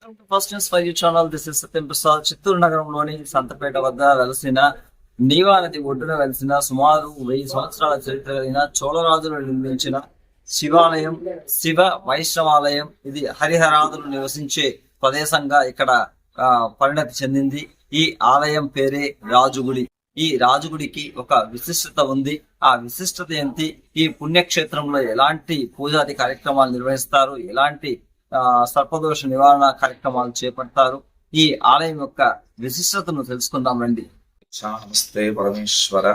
Welcome to first news for you channel. This is Satyam Prasad. Chittoor నగరంలోని సంతపేట వద్ద వెలసిన నీవా నది ఒడ్డున వెలిసిన సుమారు 1000 సంవత్సరాల చరిత్ర కలిగిన చోళరాజులు నిర్మించిన శివాలయం, శివ వైష్ణవాలయం. ఇది హరిహరాదులు నివసించే ప్రదేశంగా ఇక్కడ పరిణతి చెందింది. ఈ ఆలయం పేరే రాజుగుడి. ఈ రాజుగుడికి ఒక విశిష్టత ఉంది. ఆ విశిష్టత ఏంటి? ఈ పుణ్యక్షేత్రంలో ఎలాంటి పూజాది కార్యక్రమాలు నిర్వహిస్తారు, ఎలాంటి సర్పదోష నివారణ కార్యక్రమాలు చేపడతారు, ఈ ఆలయం యొక్క విశిష్టతను తెలుసుకుందాం రండి. నమస్తే పరమేశ్వర,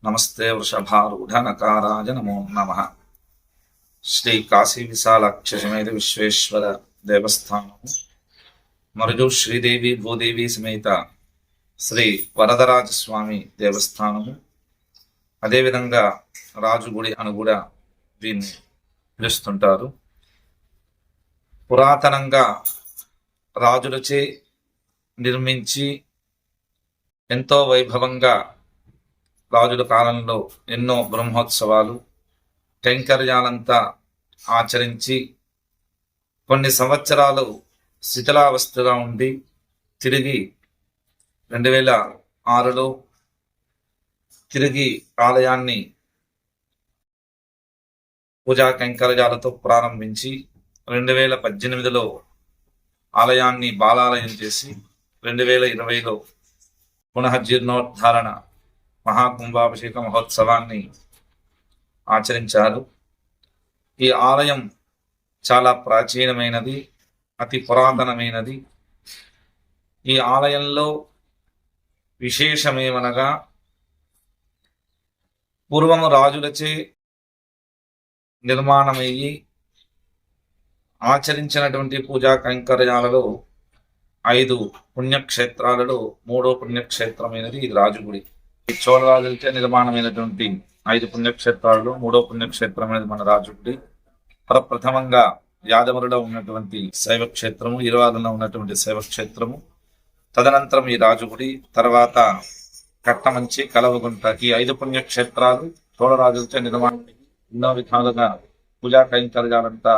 నమస్తే వృషభారూఢ నకారాజ, నమో నమః. శ్రీ కాశీ విశాలాక్ష సమేత విశ్వేశ్వర దేవస్థానము మరియు శ్రీదేవి భూదేవి సమేత శ్రీ వరదరాజస్వామి దేవస్థానము, అదేవిధంగా రాజుగుడి అని కూడా దీన్ని పిలుస్తుంటారు. పురాతనంగా రాజులచే నిర్మించి ఎంతో వైభవంగా రాజుల కాలంలో ఎన్నో బ్రహ్మోత్సవాలు కైంకర్యాలంతా ఆచరించి కొన్ని సంవత్సరాలు శిథిలావస్థగా ఉండి తిరిగి 2006లో తిరిగి ఆలయాన్ని పూజా కైంకర్యాలతో ప్రారంభించి 2018లో ఆలయాన్ని బాలాలయం చేసి 2020లో పునఃజీర్ణోద్ధారణ మహాకుంభాభిషేక మహోత్సవాన్ని ఆచరించారు. ఈ ఆలయం చాలా ప్రాచీనమైనది, అతి పురాతనమైనది. ఈ ఆలయంలో విశేషమేమనగా పూర్వము రాజులచే నిర్మాణమయ్యి ఆచరించినటువంటి పూజా కైంకర్యాలలో 5 పుణ్యక్షేత్రాలలో 3వ పుణ్యక్షేత్రమైనది ఇది రాజుగుడి. ఈ చోళరాజులచే నిర్మాణమైనటువంటి 5 పుణ్యక్షేత్రాలలో 3వ పుణ్యక్షేత్రమైనది మన రాజుగుడి. ప్రప్రథమంగా యాదవరిలో ఉన్నటువంటి శైవ క్షేత్రము, ఇరువాదలో ఉన్నటువంటి శైవ క్షేత్రము, తదనంతరం ఈ రాజుగుడి, తర్వాత కట్టమంచి, కలవగుంట, ఈ 5 పుణ్యక్షేత్రాలు చోళరాజులచే నిర్మాణం ఎన్నో విధాలుగా పూజా కైంకర్యాలంతా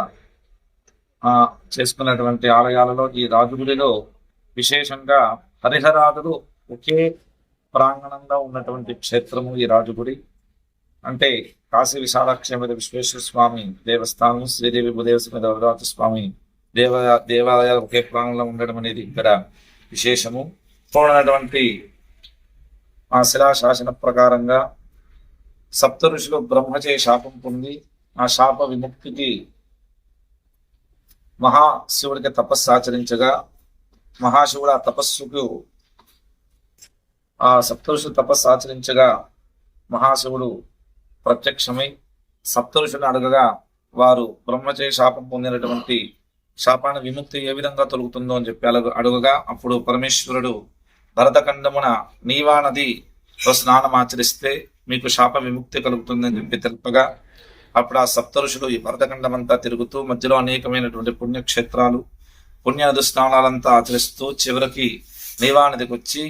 చేసుకున్నటువంటి ఆలయాలలో ఈ రాజుగుడిలో విశేషంగా హరిహరాదులు ఒకే ప్రాంగణంలో ఉన్నటువంటి క్షేత్రము ఈ రాజుగుడి. అంటే కాశీ విశాలాక్ష మీద విశ్వేశ్వర స్వామి దేవస్థానం, శ్రీదేవి భూదేవి మీద వరదరాజ స్వామి దేవాలయాలు ఒకే ప్రాంగణంలో ఉండడం అనేది ఇక్కడ విశేషము. ఉన్నటువంటి ఆ శిలాశాసన ప్రకారంగా సప్త ఋషులు బ్రహ్మచే శాపం పొంది ఆ శాప విముక్తికి మహాశివుడికి తపస్సు ఆచరించగా, మహాశివుడు ఆ తపస్సుకు ఆ సప్తఋషులు తపస్సు ఆచరించగా మహాశివుడు ప్రత్యక్షమై సప్తఋషులను అడగగా వారు బ్రహ్మచే శాపం పొందినటువంటి శాపాన్ని విముక్తి ఏ విధంగా తొలుగుతుందో అని చెప్పి అడుగగా, అప్పుడు పరమేశ్వరుడు భరతఖండమున నీవా నదిలో స్నానం ఆచరిస్తే మీకు శాప విముక్తి కలుగుతుందని చెప్పి తెలుపగా, అప్పుడు ఆ సప్త ఋషులు ఈ భరతఖండం అంతా తిరుగుతూ మధ్యలో అనేకమైనటువంటి పుణ్యక్షేత్రాలు, పుణ్యనది స్నానాలంతా ఆచరిస్తూ చివరికి నీవా నదికి వచ్చి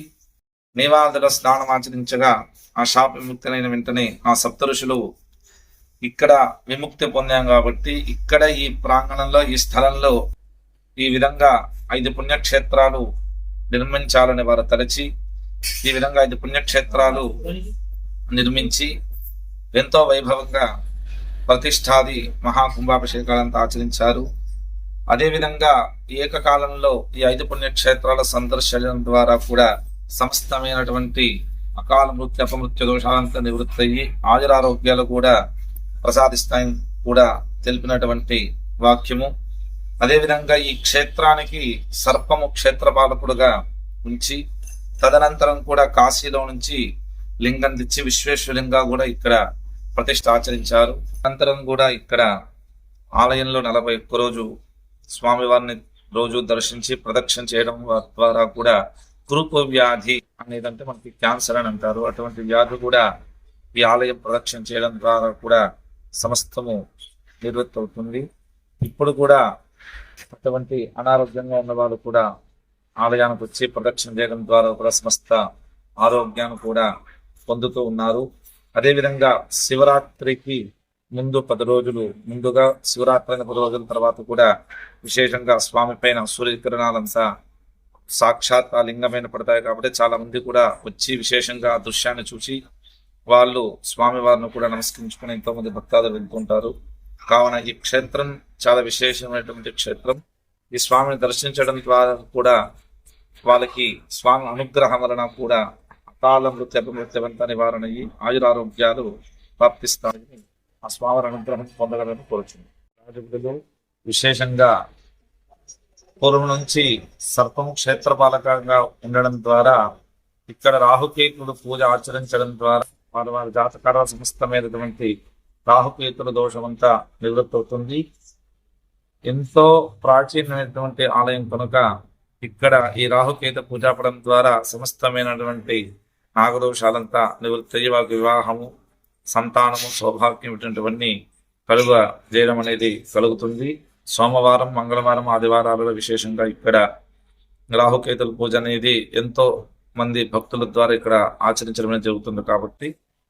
నీవా నదిలో స్నానం ఆచరించగా ఆ శాప విముక్తులైన వెంటనే ఆ సప్త ఋషులు ఇక్కడ విముక్తి పొందాం కాబట్టి ఇక్కడ ఈ ప్రాంగణంలో, ఈ స్థలంలో ఈ విధంగా 5 పుణ్యక్షేత్రాలు నిర్మించాలని వారు తలచి ఈ విధంగా 5 పుణ్యక్షేత్రాలు నిర్మించి ఎంతో వైభవంగా ప్రతిష్టాది మహాకుంభాభిషేకాలంతా ఆచరించారు. అదేవిధంగా ఏకకాలంలో ఈ 5 పుణ్యక్షేత్రాల సందర్శనం ద్వారా కూడా సమస్తమైనటువంటి అకాల మృత్యు, అపమృత్యు దోషాలంతా నివృత్తి అయ్యి ఆయురారోగ్యాలు కూడా ప్రసాదిస్తాయని కూడా తెలిపినటువంటి వాక్యము. అదేవిధంగా ఈ క్షేత్రానికి సర్పము క్షేత్రపాలకుడుగా ఉంచి తదనంతరం కూడా కాశీలో నుంచి లింగం తెచ్చి విశ్వేశ్వరంగా కూడా ఇక్కడ ప్రతిష్ఠ ఆచరించారు. అనంతరం కూడా ఇక్కడ ఆలయంలో 41 రోజు స్వామివారిని రోజు దర్శించి ప్రదక్షిణ చేయడం ద్వారా కూడా కురుపు వ్యాధి అనేదంటే మనకి క్యాన్సర్ అని అంటారు, అటువంటి వ్యాధి కూడా ఈ ఆలయం ప్రదక్షిణ చేయడం ద్వారా కూడా సమస్తము నివృత్తి అవుతుంది. ఇప్పుడు కూడా అటువంటి అనారోగ్యంగా ఉన్న వాళ్ళు కూడా ఆలయానికి వచ్చి ప్రదక్షిణ చేయడం ద్వారా కూడా సమస్త ఆరోగ్యాన్ని కూడా పొందుతూ ఉన్నారు. అదేవిధంగా శివరాత్రికి ముందు 10 రోజులు ముందుగా, శివరాత్రి అయిన 10 రోజుల తర్వాత కూడా విశేషంగా స్వామి పైన సూర్యకిరణాలంతా సాక్షాత్ ఆ లింగమైన పడతాయి. కాబట్టి చాలా మంది కూడా వచ్చి విశేషంగా ఆ దృశ్యాన్ని చూసి వాళ్ళు స్వామి వారిని కూడా నమస్కరించుకుని ఎంతో మంది భక్తాదులు వెళ్తుంటారు. కావున ఈ క్షేత్రం చాలా విశేషమైనటువంటి క్షేత్రం. ఈ స్వామిని దర్శించడం ద్వారా కూడా వాళ్ళకి స్వామి అనుగ్రహం వలన కూడా అకాల మృత్యువంత నివారణ అయ్యి ఆయురారోగ్యాలు ప్రాప్తిస్తాయని ఆ స్వామి అనుగ్రహం పొందగలని కోరుచుంది. రాజగుడిలో విశేషంగా పూర్వం నుంచి సర్పం క్షేత్రపాలకంగా ఉండడం ద్వారా ఇక్కడ రాహుకేతుడు పూజ ఆచరించడం ద్వారా వారి జాతకాల సమస్తమైనటువంటి రాహుకేతుల దోషమంతా నివృత్తి అవుతుంది. ఎంతో ప్రాచీనమైనటువంటి ఆలయం కనుక ఇక్కడ ఈ రాహుకేత పూజాపడం ద్వారా సమస్తమైనటువంటి నాగదోషాలంతా నివృత్తి అయ్యి వారికి వివాహము, సంతానము, సౌభాగ్యం ఇటువంటివన్నీ చేయడం అనేది కలుగుతుంది. సోమవారం, మంగళవారం, ఆదివారాలలో విశేషంగా ఇక్కడ రాహుకేతుల పూజ అనేది ఎంతో మంది భక్తుల ద్వారా ఇక్కడ ఆచరించడం అనేది జరుగుతుంది. కాబట్టి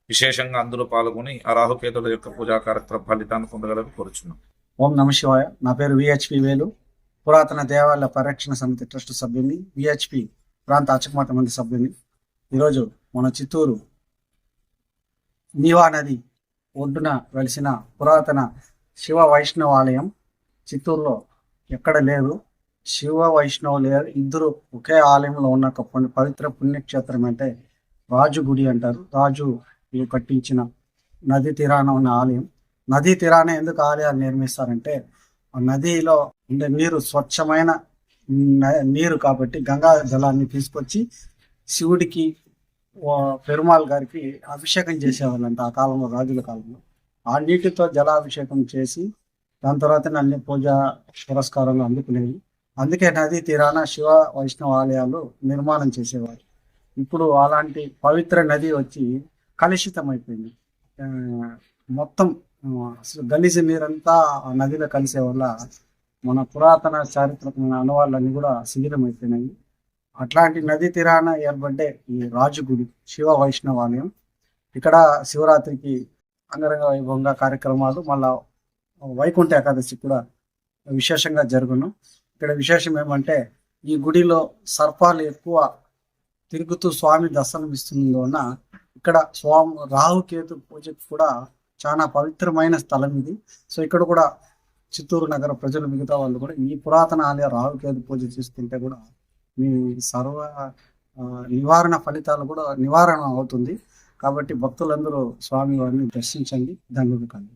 విశేషంగా అందరూ పాల్గొని ఆ రాహుకేతుల యొక్క పూజా కార్యక్రమ ఫలితాన్ని పొందగలని కోరుచున్నాం. ఓం నమ శివాయ. నా పేరు విహెచ్పి వేలు, పురాతన దేవాలయ పరిరక్షణ సమితి ట్రస్ట్ సభ్యుని, విహెచ్పి ప్రాంత అర్చకమఠ మంది సభ్యుని. ఈరోజు మన చిత్తూరు నీవా నది ఒడ్డున వెలిసిన పురాతన శివ వైష్ణవ ఆలయం చిత్తూరులో ఎక్కడ లేదు. శివ వైష్ణవులు ఇద్దరు ఒకే ఆలయంలో ఉన్న ఒక పవిత్ర పుణ్యక్షేత్రం అంటే రాజు గుడి అంటారు. రాజు కట్టించిన నది తీరాన ఉన్న ఆలయం. నదీ తీరాన ఎందుకు ఆలయాలు నిర్మిస్తారంటే ఆ నదిలో ఉండే నీరు స్వచ్ఛమైన నీరు కాబట్టి గంగా జలాన్ని తీసుకొచ్చి శివుడికి పెరుమాళ్ గారికి అభిషేకం చేసేవాళ్ళంట ఆ కాలంలో, రాజుల కాలంలో. ఆ నీటితో జలాభిషేకం చేసి దాని తర్వాత అన్ని పూజ పురస్కారాలు అందుకునేవి. అందుకే నదీ తీరాన శివ వైష్ణవ ఆలయాలు నిర్మాణం చేసేవారు. ఇప్పుడు అలాంటి పవిత్ర నది వచ్చి కలుషితం అయిపోయింది. మొత్తం అసలు గలీజు నీరంతా ఆ నదిలో కలిసే వల్ల మన పురాతన చారిత్రకమైన అనువాళ్ళన్నీ కూడా శిథిలం అయిపోయినాయి. అట్లాంటి నది తీరాన ఏర్పడ్డే ఈ రాజుగుడి శివ వైష్ణవ ఆలయం. ఇక్కడ శివరాత్రికి అంగరంగ వైభవంగా కార్యక్రమాలు, మళ్ళా వైకుంఠ ఏకాదశి కూడా విశేషంగా జరుగును. ఇక్కడ విశేషం ఏమంటే ఈ గుడిలో సర్పాలు ఎక్కువ తిరుగుతూ స్వామి దర్శనం ఇస్తుందోన ఇక్కడ స్వామి రాహుకేతు పూజకు కూడా చాలా పవిత్రమైన స్థలం ఇది. సో ఇక్కడ కూడా చిత్తూరు నగర ప్రజలు, మిగతా వాళ్ళు కూడా ఈ పురాతన ఆలయ రాహుకేతు పూజ చేసుకుంటే కూడా మీ సర్వ నివారణ ఫలితాలు కూడా నివారణ అవుతుంది. కాబట్టి భక్తులందరూ స్వామి వారిని దర్శించండి. ధన్యవాదాలు.